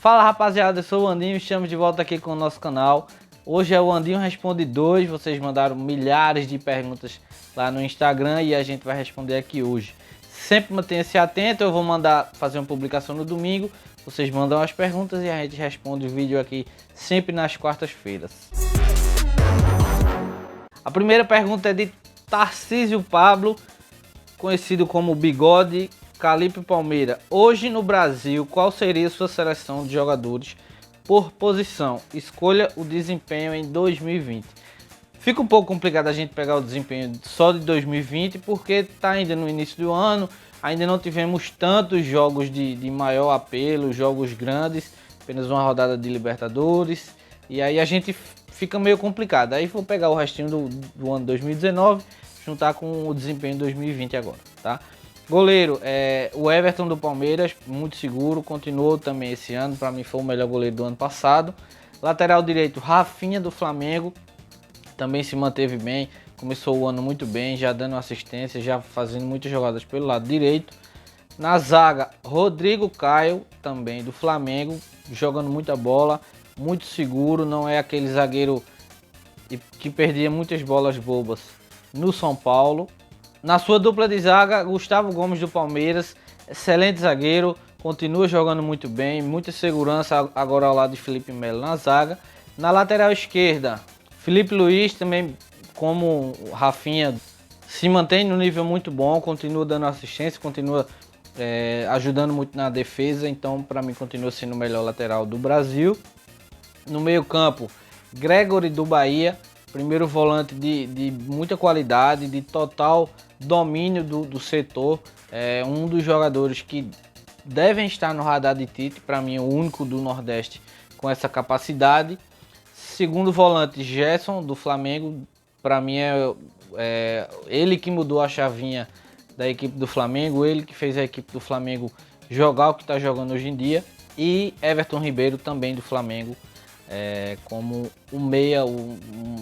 Fala rapaziada, eu sou o Andinho, estamos de volta aqui com o nosso canal. Hoje é o Andinho Responde 2, vocês mandaram milhares de perguntas lá no Instagram e a gente vai responder aqui hoje. Sempre mantenha-se atento, eu vou mandar fazer uma publicação no domingo, vocês mandam as perguntas e a gente responde o vídeo aqui sempre nas quartas-feiras. A primeira pergunta é de Tarcísio Pablo, conhecido como Bigode, Calipe Palmeira. Hoje no Brasil, qual seria sua seleção de jogadores por posição? Escolha o desempenho em 2020. Fica um pouco complicado a gente pegar o desempenho só de 2020, porque está ainda no início do ano, ainda não tivemos tantos jogos de maior apelo, jogos grandes, apenas uma rodada de Libertadores, e aí a gente fica meio complicado. Aí vou pegar o restinho do ano 2019, juntar com o desempenho de 2020 agora, tá? Goleiro, o Everton do Palmeiras, muito seguro, continuou também esse ano, para mim foi o melhor goleiro do ano passado. Lateral direito, Rafinha do Flamengo, também se manteve bem, começou o ano muito bem, já dando assistência, já fazendo muitas jogadas pelo lado direito. Na zaga, Rodrigo Caio, também do Flamengo, jogando muita bola, muito seguro, não é aquele zagueiro que perdia muitas bolas bobas no São Paulo. Na sua dupla de zaga, Gustavo Gomes do Palmeiras, excelente zagueiro, continua jogando muito bem, muita segurança agora ao lado de Felipe Melo na zaga. Na lateral esquerda, Felipe Luiz também, como Rafinha, se mantém no nível muito bom, continua dando assistência, continua ajudando muito na defesa, então para mim continua sendo o melhor lateral do Brasil. No meio campo, Gregory do Bahia, primeiro volante de muita qualidade, de total domínio do setor, um dos jogadores que devem estar no radar de Tite, para mim o único do Nordeste com essa capacidade. Segundo volante, Gerson do Flamengo, para mim é ele que mudou a chavinha da equipe do Flamengo, ele que fez a equipe do Flamengo jogar o que está jogando hoje em dia. E Everton Ribeiro também do Flamengo, como o meia, o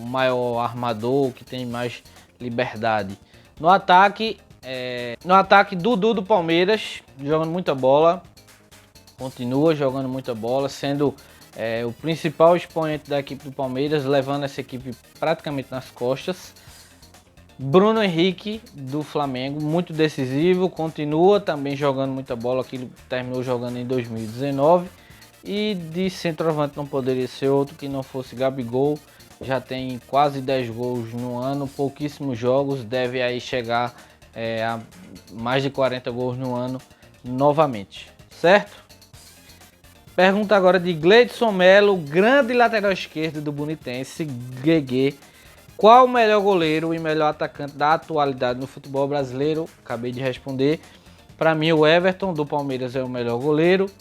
maior armador, que tem mais liberdade. No ataque, Dudu do Palmeiras, jogando muita bola, continua jogando muita bola, sendo o principal expoente da equipe do Palmeiras, levando essa equipe praticamente nas costas. Bruno Henrique do Flamengo, muito decisivo, continua também jogando muita bola, que ele terminou jogando em 2019. E de centroavante não poderia ser outro que não fosse Gabigol, já tem quase 10 gols no ano, pouquíssimos jogos, deve aí chegar a mais de 40 gols no ano novamente, certo? Pergunta agora de Gleidson Melo, grande lateral esquerdo do Bonitense, GG. Qual o melhor goleiro e melhor atacante da atualidade no futebol brasileiro? Acabei de responder. Para mim o Everton do Palmeiras é o melhor goleiro.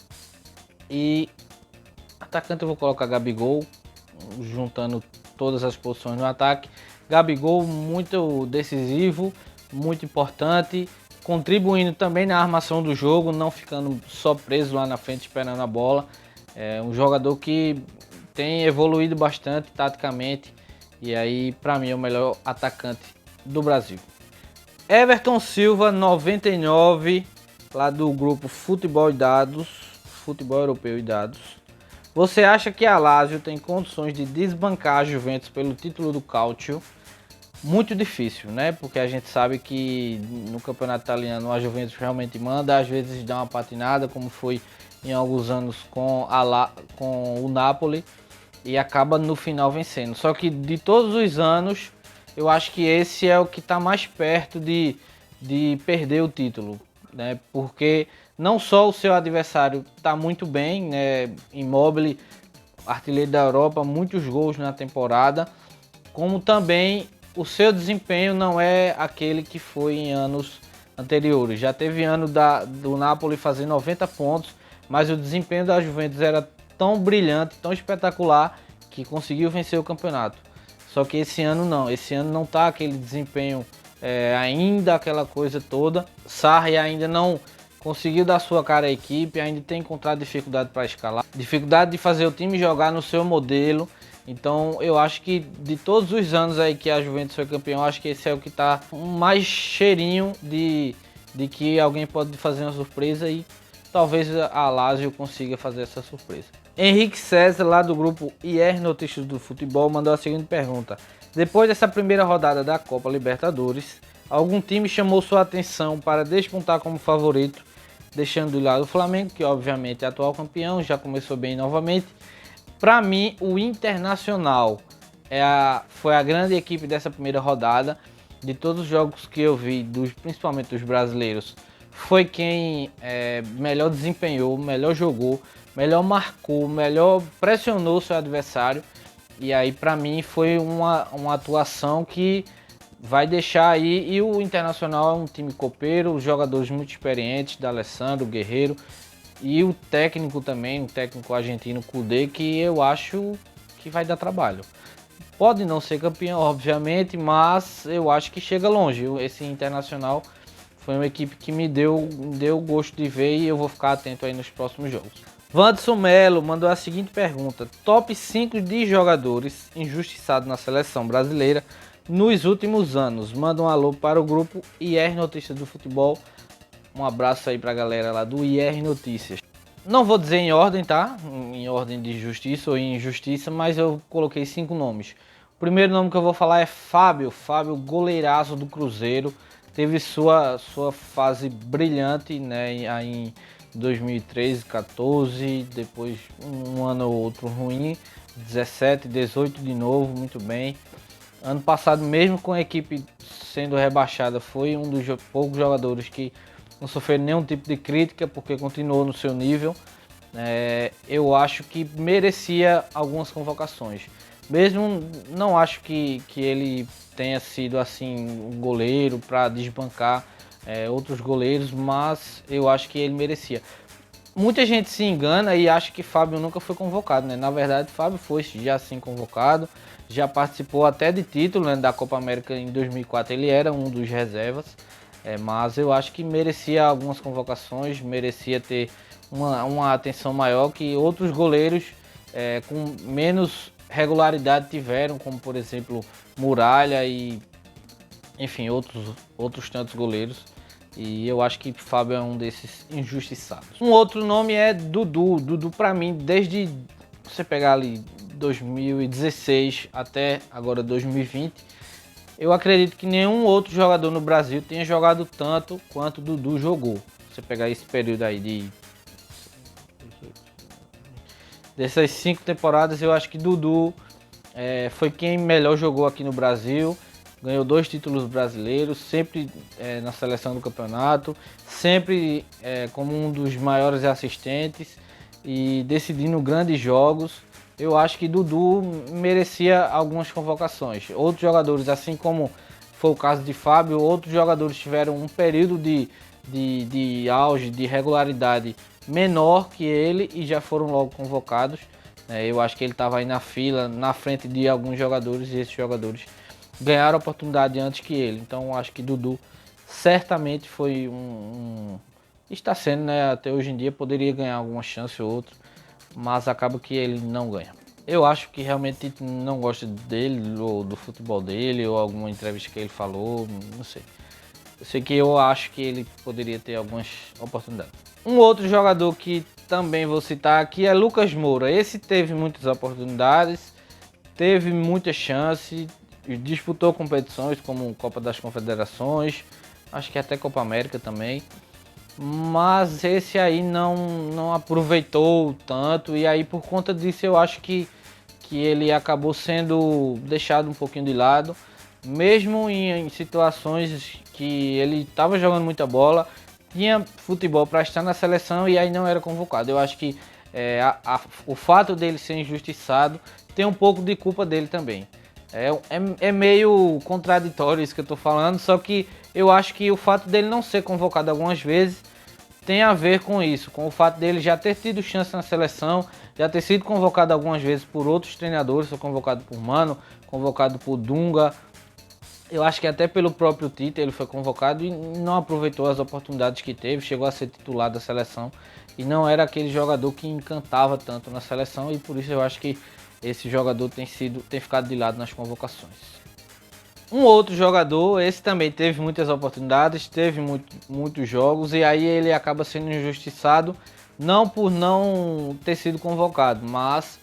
E atacante eu vou colocar Gabigol, juntando todas as posições no ataque. Gabigol muito decisivo, muito importante, contribuindo também na armação do jogo, não ficando só preso lá na frente esperando a bola. É um jogador que tem evoluído bastante taticamente e aí para mim é o melhor atacante do Brasil. Everton Silva 99, lá do grupo Futebol e Dados, Futebol Europeu e Dados. Você acha que a Lazio tem condições de desbancar a Juventus pelo título do Calcio? Muito difícil, né? Porque a gente sabe que no campeonato italiano a Juventus realmente manda, às vezes dá uma patinada, como foi em alguns anos com o Napoli, e acaba no final vencendo. Só que de todos os anos, eu acho que esse é o que está mais perto de perder o título, né? Porque não só o seu adversário está muito bem, né? Immobile, artilheiro da Europa, muitos gols na temporada, como também o seu desempenho não é aquele que foi em anos anteriores. Já teve ano do Napoli fazer 90 pontos, mas o desempenho da Juventus era tão brilhante, tão espetacular, que conseguiu vencer o campeonato. Só que esse ano não está aquele desempenho ainda aquela coisa toda. Sarri ainda não conseguiu dar sua cara à equipe, ainda tem encontrado dificuldade para escalar, dificuldade de fazer o time jogar no seu modelo. Então eu acho que de todos os anos aí que a Juventus foi campeão, acho que esse é o que está mais cheirinho de que alguém pode fazer uma surpresa e talvez a Lazio consiga fazer essa surpresa. Henrique César, lá do grupo IR Notícias do Futebol, mandou a seguinte pergunta: depois dessa primeira rodada da Copa Libertadores, algum time chamou sua atenção para despontar como favorito, deixando de lado o Flamengo, que obviamente é atual campeão, já começou bem novamente. Para mim, o Internacional foi a grande equipe dessa primeira rodada. De todos os jogos que eu vi, principalmente dos brasileiros, foi quem melhor desempenhou, melhor jogou, melhor marcou, melhor pressionou seu adversário. E aí, para mim, foi uma atuação que vai deixar aí. E o Internacional é um time copeiro, jogadores muito experientes, D'Alessandro, Guerreiro, e o técnico também, o técnico argentino Kudê, que eu acho que vai dar trabalho. Pode não ser campeão, obviamente, mas eu acho que chega longe. Esse Internacional foi uma equipe que me deu gosto de ver e eu vou ficar atento aí nos próximos jogos. Wanderson Melo mandou a seguinte pergunta: top 5 de jogadores injustiçados na seleção brasileira nos últimos anos. Manda um alô para o grupo IR Notícias do Futebol. Um abraço aí pra galera lá do IR Notícias. Não vou dizer em ordem, tá? Em ordem de justiça ou injustiça, mas eu coloquei 5 nomes. O primeiro nome que eu vou falar é Fábio, goleiraço do Cruzeiro. Teve sua fase brilhante, né, aí em 2013, 14, depois um ano ou outro ruim, 17, 18 de novo, muito bem. Ano passado, mesmo com a equipe sendo rebaixada, foi um dos poucos jogadores que não sofreu nenhum tipo de crítica, porque continuou no seu nível. Eu acho que merecia algumas convocações. Mesmo não acho que ele tenha sido assim um goleiro para desbancar outros goleiros, mas eu acho que ele merecia. Muita gente se engana e acha que Fábio nunca foi convocado, né? Na verdade, Fábio foi já sim convocado, já participou até de título, né, da Copa América em 2004, ele era um dos reservas. Mas eu acho que merecia algumas convocações, merecia ter uma atenção maior que outros goleiros com menos regularidade tiveram, como por exemplo Muralha e enfim outros tantos goleiros. E eu acho que Fábio é um desses injustiçados. Um outro nome é Dudu. Dudu, para mim, desde você pegar ali 2016 até agora 2020, eu acredito que nenhum outro jogador no Brasil tenha jogado tanto quanto Dudu jogou. Você pegar esse período aí dessas 5 temporadas, eu acho que Dudu foi quem melhor jogou aqui no Brasil. Ganhou 2 títulos brasileiros, sempre na seleção do campeonato, sempre como um dos maiores assistentes e decidindo grandes jogos. Eu acho que Dudu merecia algumas convocações. Outros jogadores, assim como foi o caso de Fábio, outros jogadores tiveram um período de auge, de regularidade menor que ele e já foram logo convocados. Eu acho que ele estava aí na fila, na frente de alguns jogadores, e esses jogadores ganharam a oportunidade antes que ele. Então eu acho que Dudu certamente foi está sendo, né, até hoje em dia, poderia ganhar alguma chance ou outra, mas acaba que ele não ganha. Eu acho que realmente não gosta dele, ou do futebol dele, ou alguma entrevista que ele falou, não sei. Eu sei que eu acho que ele poderia ter algumas oportunidades. Um outro jogador que também vou citar aqui é Lucas Moura. Esse teve muitas oportunidades, teve muita chance, disputou competições como Copa das Confederações, acho que até Copa América também. Mas esse aí não aproveitou tanto, e aí por conta disso eu acho que ele acabou sendo deixado um pouquinho de lado, mesmo em situações que ele estava jogando muita bola, tinha futebol para estar na seleção e aí não era convocado. Eu acho que o fato dele ser injustiçado tem um pouco de culpa dele também. É meio contraditório isso que eu estou falando, só que eu acho que o fato dele não ser convocado algumas vezes tem a ver com isso, com o fato dele já ter tido chance na seleção, já ter sido convocado algumas vezes por outros treinadores, foi convocado por Mano, convocado por Dunga, eu acho que até pelo próprio Tite ele foi convocado e não aproveitou as oportunidades que teve, chegou a ser titular da seleção e não era aquele jogador que encantava tanto na seleção, e por isso eu acho que esse jogador tem ficado de lado nas convocações. Um outro jogador, esse também teve muitas oportunidades, teve muitos jogos, e aí ele acaba sendo injustiçado, não por não ter sido convocado, mas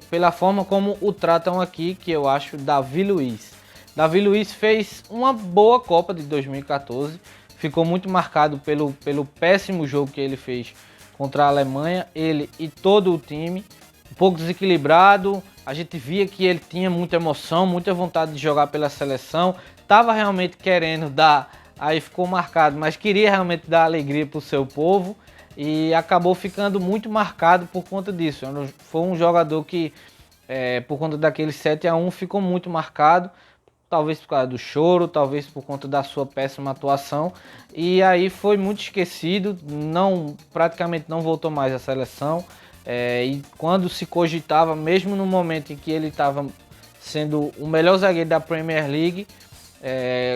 pela forma como o tratam aqui, que eu acho Davi Luiz. Davi Luiz fez uma boa Copa de 2014, ficou muito marcado pelo péssimo jogo que ele fez contra a Alemanha, ele e todo o time, um pouco desequilibrado. A gente via que ele tinha muita emoção, muita vontade de jogar pela seleção, estava realmente querendo dar, aí ficou marcado, mas queria realmente dar alegria para o seu povo e acabou ficando muito marcado por conta disso. Foi um jogador que, por conta daquele 7-1, ficou muito marcado, talvez por causa do choro, talvez por conta da sua péssima atuação, e aí foi muito esquecido, praticamente não voltou mais à seleção. E quando se cogitava, mesmo no momento em que ele estava sendo o melhor zagueiro da Premier League,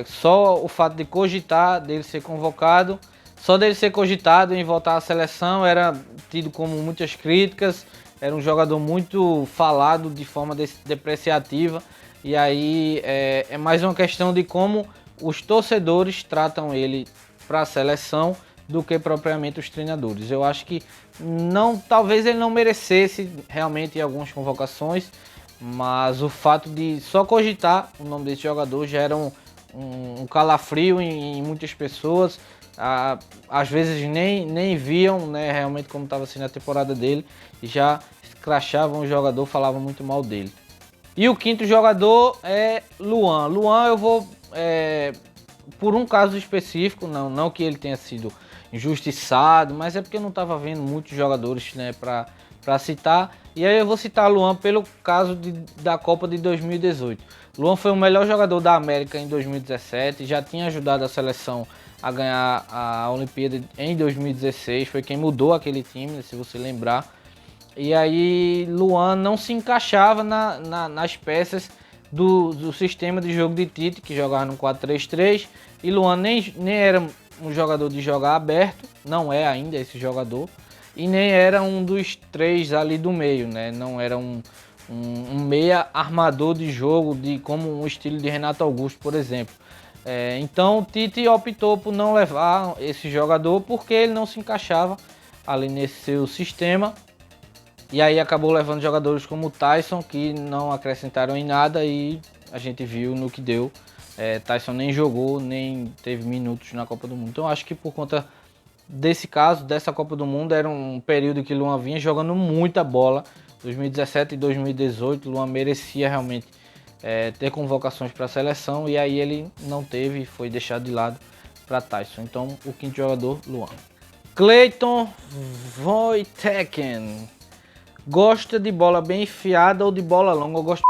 só o fato de cogitar, dele ser convocado, só dele ser cogitado em voltar à seleção era tido como muitas críticas, era um jogador muito falado de forma depreciativa, e aí é mais uma questão de como os torcedores tratam ele para a seleção do que propriamente os treinadores. Eu acho que talvez ele não merecesse realmente algumas convocações, mas o fato de só cogitar o nome desse jogador já era um calafrio em muitas pessoas. Às vezes nem viam, né, realmente como estava sendo a temporada dele e já escrachavam o jogador, falavam muito mal dele. E o quinto jogador é Luan. Luan eu vou por um caso específico, não que ele tenha sido injustiçado, mas é porque eu não estava vendo muitos jogadores, né, para citar. E aí eu vou citar Luan pelo caso da Copa de 2018. Luan foi o melhor jogador da América em 2017, já tinha ajudado a seleção a ganhar a Olimpíada em 2016, foi quem mudou aquele time, se você lembrar. E aí Luan não se encaixava nas peças do sistema de jogo de Tite, que jogava no 4-3-3, e Luan nem era um jogador de jogar aberto, não é ainda esse jogador, e nem era um dos três ali do meio, né? Não era um meia armador de jogo, como um estilo de Renato Augusto, por exemplo. Então Tite optou por não levar esse jogador porque ele não se encaixava ali nesse seu sistema. E aí acabou levando jogadores como o Tyson, que não acrescentaram em nada, e a gente viu no que deu. Tyson nem jogou, nem teve minutos na Copa do Mundo. Então acho que por conta desse caso, dessa Copa do Mundo, era um período que Luan vinha jogando muita bola. 2017 e 2018, Luan merecia realmente ter convocações para a seleção, e aí ele não teve e foi deixado de lado para Tyson. Então o quinto jogador, Luan. Clayton Voiteken. Gosta de bola bem enfiada ou de bola longa? Eu gosto.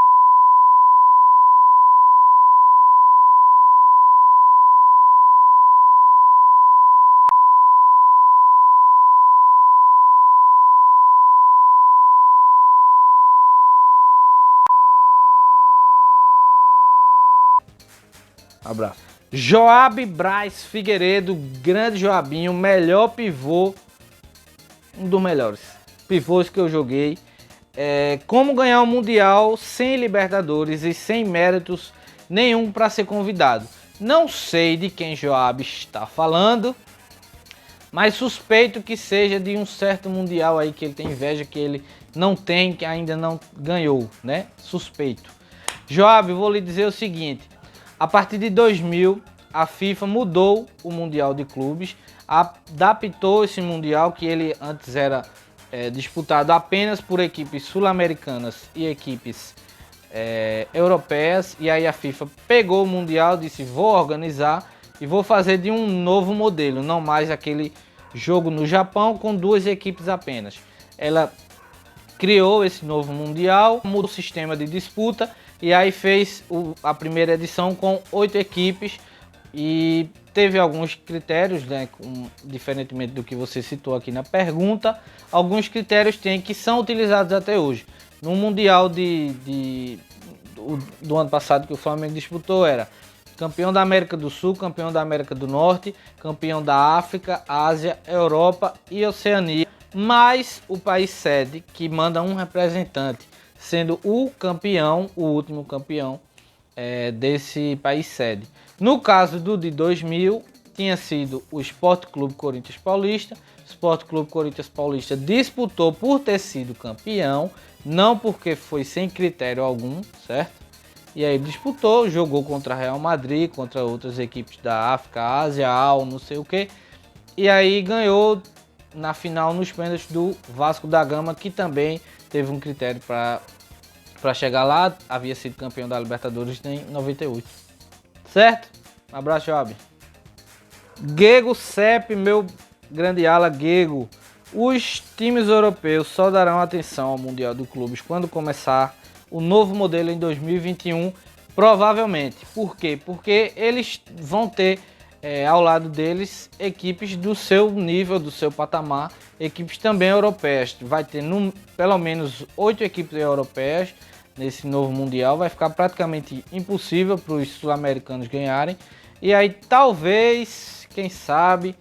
Abraço. Joab Braz Figueiredo, grande Joabinho, melhor pivô, um dos melhores pivôs que eu joguei. Como ganhar um Mundial sem Libertadores e sem méritos nenhum para ser convidado. Não sei de quem Joab está falando, mas suspeito que seja de um certo Mundial aí que ele tem inveja, que ele não tem, que ainda não ganhou, né? Suspeito. Joab, vou lhe dizer o seguinte: a partir de 2000, a FIFA mudou o Mundial de Clubes, adaptou esse Mundial, que ele antes era disputado apenas por equipes sul-americanas e equipes europeias, e aí a FIFA pegou o Mundial, disse: vou organizar e vou fazer de um novo modelo, não mais aquele jogo no Japão com duas equipes apenas. Ela criou esse novo Mundial, mudou o sistema de disputa, e aí fez a primeira edição com 8 equipes, e teve alguns critérios, né, diferentemente do que você citou aqui na pergunta. Alguns critérios que são utilizados até hoje. No Mundial do ano passado que o Flamengo disputou, era campeão da América do Sul, campeão da América do Norte, campeão da África, Ásia, Europa e Oceania, mais o país sede, que manda um representante, sendo o campeão, o último campeão, desse país sede. No caso do de 2000, tinha sido o Sport Clube Corinthians Paulista. O Sport Clube Corinthians Paulista disputou por ter sido campeão, não porque foi sem critério algum, certo? E aí disputou, jogou contra Real Madrid, contra outras equipes da África, Ásia, não sei o que. E aí ganhou na final nos pênaltis do Vasco da Gama, que também teve um critério para chegar lá. Havia sido campeão da Libertadores em 98. Certo? Um abraço, Job. Guego Cep, meu grande ala Guego. Os times europeus só darão atenção ao Mundial de Clubes quando começar o novo modelo em 2021, provavelmente. Por quê? Porque eles vão ter ao lado deles equipes do seu nível, do seu patamar, equipes também europeias. Vai ter pelo menos 8 equipes europeias nesse novo Mundial. Vai ficar praticamente impossível para os sul-americanos ganharem. E aí talvez, quem sabe,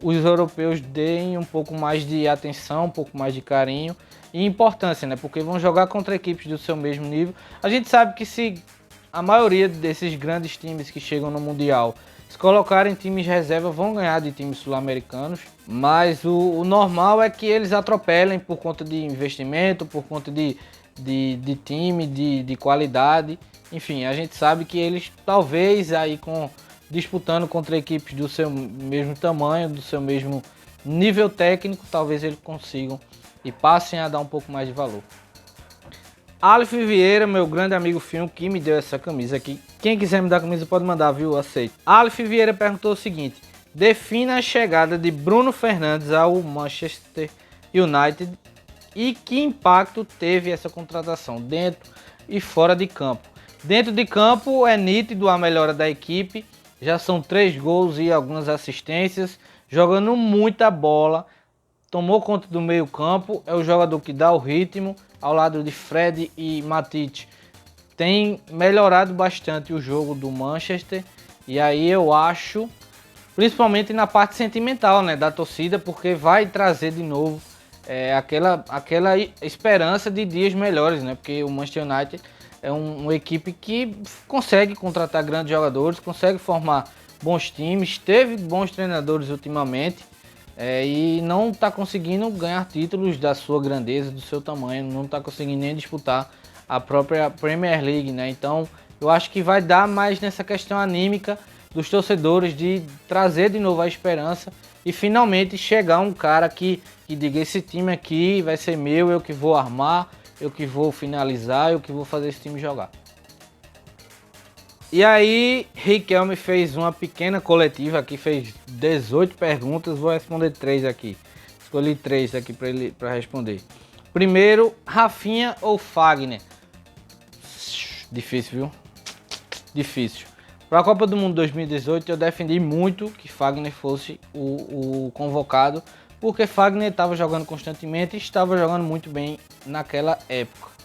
os europeus deem um pouco mais de atenção, um pouco mais de carinho e importância, né? Porque vão jogar contra equipes do seu mesmo nível. A gente sabe que se a maioria desses grandes times que chegam no Mundial se colocarem times reserva, vão ganhar de times sul-americanos. Mas o normal é que eles atropelem por conta de investimento, por conta de time, de qualidade. Enfim, a gente sabe que eles talvez aí disputando contra equipes do seu mesmo tamanho, do seu mesmo nível técnico, talvez eles consigam e passem a dar um pouco mais de valor. Aleph Vieira, meu grande amigo Filho, que me deu essa camisa aqui. Quem quiser me dar a camisa pode mandar, viu? Aceito. Aleph Vieira perguntou o seguinte: defina a chegada de Bruno Fernandes ao Manchester United e que impacto teve essa contratação dentro e fora de campo. Dentro de campo é nítido a melhora da equipe. Já são 3 gols e algumas assistências, jogando muita bola, tomou conta do meio campo, é o jogador que dá o ritmo, ao lado de Fred e Matite. Tem melhorado bastante o jogo do Manchester, e aí eu acho, principalmente na parte sentimental, né, da torcida, porque vai trazer de novo aquela esperança de dias melhores, né, porque o Manchester United é uma equipe que consegue contratar grandes jogadores, consegue formar bons times, teve bons treinadores ultimamente e não está conseguindo ganhar títulos da sua grandeza, do seu tamanho, não está conseguindo nem disputar a própria Premier League, né? Então eu acho que vai dar mais nessa questão anímica dos torcedores de trazer de novo a esperança e finalmente chegar um cara que diga: esse time aqui vai ser meu, eu que vou armar, eu que vou finalizar, eu que vou fazer esse time jogar. E aí, Riquelme fez uma pequena coletiva aqui, fez 18 perguntas, vou responder 3 aqui. Escolhi 3 aqui para responder. Primeiro, Rafinha ou Fagner? Difícil, viu? Difícil. Para a Copa do Mundo 2018, eu defendi muito que Fagner fosse o convocado, porque Fagner estava jogando constantemente e estava jogando muito bem naquela época.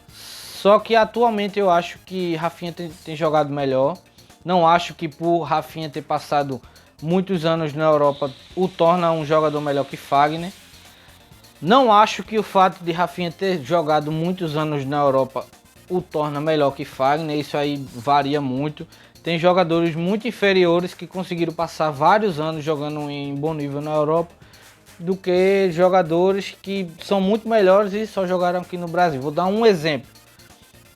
Só que atualmente eu acho que Rafinha tem jogado melhor. Não acho que por Rafinha ter passado muitos anos na Europa o torna um jogador melhor que Fagner. Não acho que o fato de Rafinha ter jogado muitos anos na Europa o torna melhor que Fagner. Isso aí varia muito. Tem jogadores muito inferiores que conseguiram passar vários anos jogando em bom nível na Europa do que jogadores que são muito melhores e só jogaram aqui no Brasil. Vou dar um exemplo.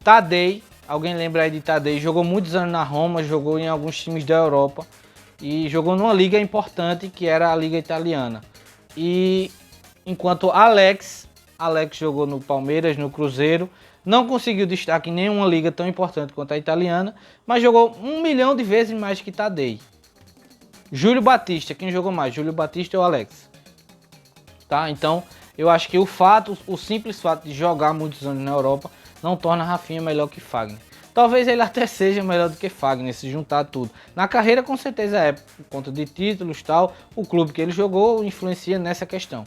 Tadei, alguém lembra aí de Tadei? Jogou muitos anos na Roma, jogou em alguns times da Europa e jogou numa liga importante que era a liga italiana. E enquanto Alex jogou no Palmeiras, no Cruzeiro, não conseguiu destaque em nenhuma liga tão importante quanto a italiana, mas jogou 1 milhão de vezes mais que Tadei. Júlio Batista, quem jogou mais? Júlio Batista ou Alex? Tá? Então, eu acho que o simples fato de jogar muitos anos na Europa não torna Rafinha melhor que Fagner. Talvez ele até seja melhor do que Fagner, se juntar tudo. Na carreira, com certeza é, por conta de títulos e tal, o clube que ele jogou influencia nessa questão,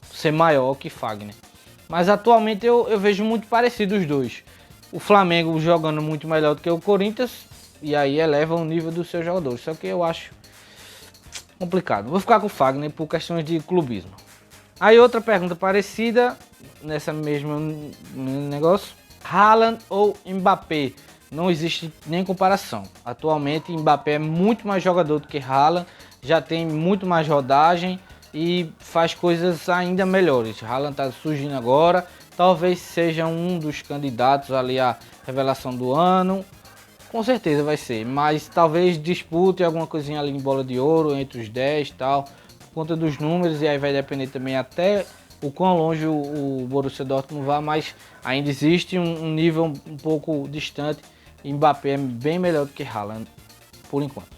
ser maior que Fagner. Mas atualmente eu vejo muito parecido os dois. O Flamengo jogando muito melhor do que o Corinthians, e aí eleva o nível dos seus jogadores. Só que eu acho complicado. Vou ficar com o Fagner por questões de clubismo. Aí outra pergunta parecida, nessa mesma negócio. Haaland ou Mbappé? Não existe nem comparação. Atualmente Mbappé é muito mais jogador do que Haaland, já tem muito mais rodagem e faz coisas ainda melhores. Haaland está surgindo agora, talvez seja um dos candidatos ali à revelação do ano. Com certeza vai ser, mas talvez dispute alguma coisinha ali em bola de ouro entre os 10 e tal, por conta dos números, e aí vai depender também até o quão longe o Borussia Dortmund vai, mas ainda existe um nível um pouco distante. Mbappé é bem melhor do que Haaland, por enquanto.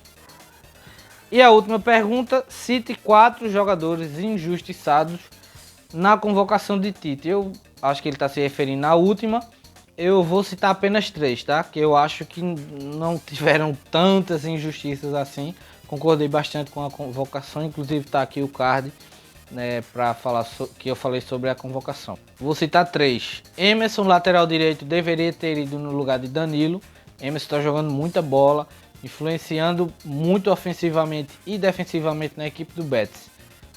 E a última pergunta, cite 4 jogadores injustiçados na convocação de Tite. Eu acho que ele está se referindo à última. Eu vou citar apenas 3, tá? Que eu acho que não tiveram tantas injustiças assim. Concordei bastante com a convocação, inclusive está aqui o card, né, para falar que eu falei sobre a convocação. Vou citar 3. Emerson, lateral direito, deveria ter ido no lugar de Danilo. Emerson está jogando muita bola, influenciando muito ofensivamente e defensivamente na equipe do Betis.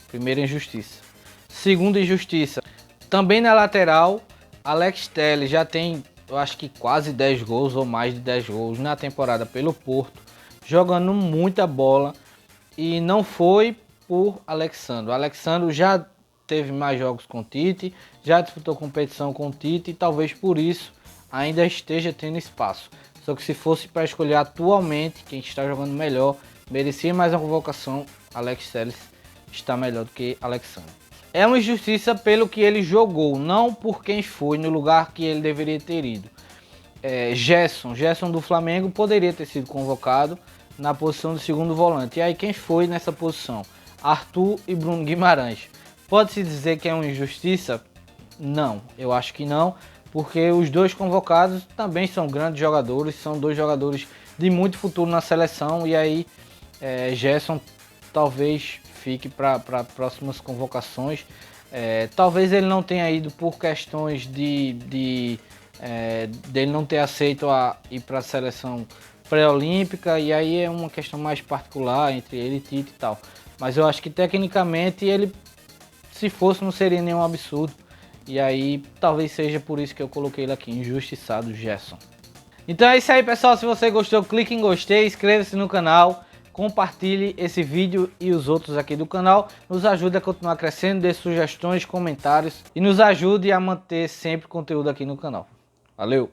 Primeira injustiça. Segunda injustiça, também na lateral, Alex Telles já tem, eu acho que quase 10 gols ou mais de 10 gols na temporada pelo Porto, jogando muita bola, e não foi por Alexandro. Alexandro já teve mais jogos com o Tite, já disputou competição com o Tite e talvez por isso ainda esteja tendo espaço. Só que se fosse para escolher atualmente quem está jogando melhor, merecia mais uma convocação, Alex Telles está melhor do que Alexandro. É uma injustiça pelo que ele jogou, não por quem foi no lugar que ele deveria ter ido. Gerson do Flamengo poderia ter sido convocado na posição de segundo volante. E aí quem foi nessa posição? Arthur e Bruno Guimarães. Pode-se dizer que é uma injustiça? Não, eu acho que não, porque os dois convocados também são grandes jogadores, são dois jogadores de muito futuro na seleção, e aí Gerson talvez fique para próximas convocações. Talvez ele não tenha ido por questões dele não ter aceito ir para a seleção pré-olímpica, e aí é uma questão mais particular entre ele e Tite e tal. Mas eu acho que tecnicamente ele, se fosse, não seria nenhum absurdo. E aí talvez seja por isso que eu coloquei ele aqui, injustiçado Gerson. Então é isso aí, pessoal. Se você gostou, clique em gostei, inscreva-se no canal, compartilhe esse vídeo e os outros aqui do canal. Nos ajude a continuar crescendo, dê sugestões, comentários e nos ajude a manter sempre conteúdo aqui no canal. Valeu!